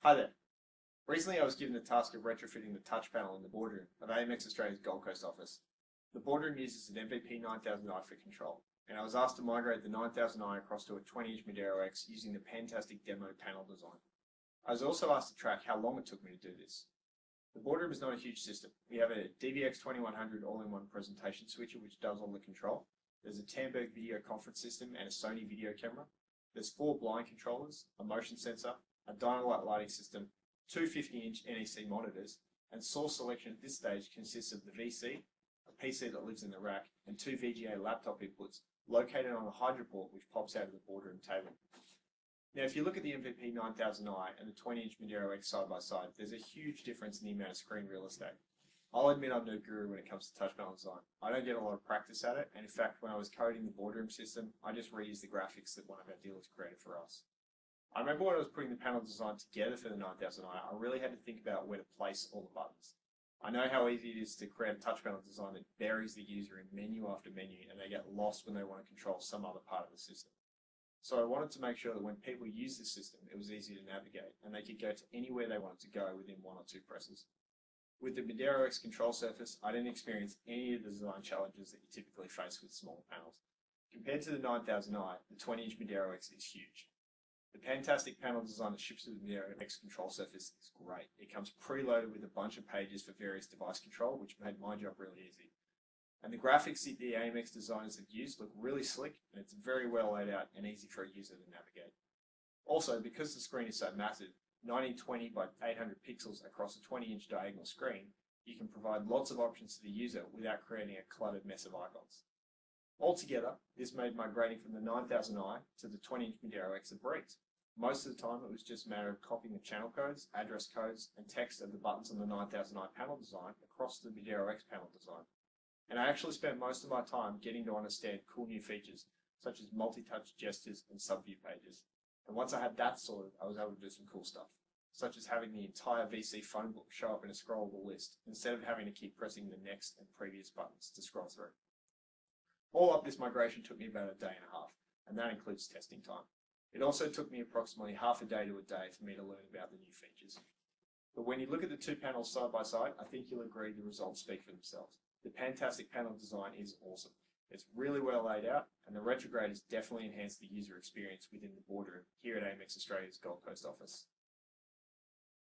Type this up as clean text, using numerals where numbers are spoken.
Hi there. Recently I was given the task of retrofitting the touch panel in the boardroom of AMX Australia's Gold Coast office. The boardroom uses an MVP 9000i for control, and I was asked to migrate the 9000i across to a 20-inch ModeroX using the fantastic demo panel design. I was also asked to track how long it took me to do this. The boardroom is not a huge system. We have a DVX 2100 all-in-one presentation switcher which does all the control. There's a Tamberg video conference system and a Sony video camera. There's 4 blind controllers, a motion sensor, a Dynalight lighting system, 2 50-inch NEC monitors, and source selection at this stage consists of the VC, a PC that lives in the rack, and 2 VGA laptop inputs located on a Hydra port which pops out of the boardroom table. Now, if you look at the MVP 9000i and the 20-inch ModeroX side by side, there's a huge difference in the amount of screen real estate. I'll admit I'm no guru when it comes to touch panel design. I don't get a lot of practice at it, and in fact, when I was coding the boardroom system, I just reused the graphics that one of our dealers created for us. I remember when I was putting the panel design together for the 9000i, I really had to think about where to place all the buttons. I know how easy it is to create a touch panel design that buries the user in menu after menu, and they get lost when they want to control some other part of the system. So I wanted to make sure that when people use this system, it was easy to navigate, and they could go to anywhere they wanted to go within 1 or 2 presses. With the ModeroX control surface, I didn't experience any of the design challenges that you typically face with smaller panels. Compared to the 9000i, the 20-inch ModeroX is huge. The fantastic panel design that ships with the ModeroX control surface is great. It comes preloaded with a bunch of pages for various device control, which made my job really easy. And the graphics that the AMX designers have used look really slick, and it's very well laid out and easy for a user to navigate. Also, because the screen is so massive, 1920 by 800 pixels across a 20-inch diagonal screen, you can provide lots of options to the user without creating a cluttered mess of icons. Altogether, this made migrating from the 9000i to the 20-inch ModeroX a breeze. Most of the time, it was just a matter of copying the channel codes, address codes, and text of the buttons on the 9000i panel design across to the ModeroX panel design. And I actually spent most of my time getting to understand cool new features, such as multi-touch gestures and sub-view pages. And once I had that sorted, I was able to do some cool stuff, such as having the entire VC phone book show up in a scrollable list, instead of having to keep pressing the next and previous buttons to scroll through. All up, this migration took me about a day and a half, and that includes testing time. It also took me approximately half a day to a day for me to learn about the new features. But when you look at the 2 panels side by side, I think you'll agree the results speak for themselves. The fantastic panel design is awesome. It's really well laid out, and the retrograde has definitely enhanced the user experience within the boardroom here at AMX Australia's Gold Coast office.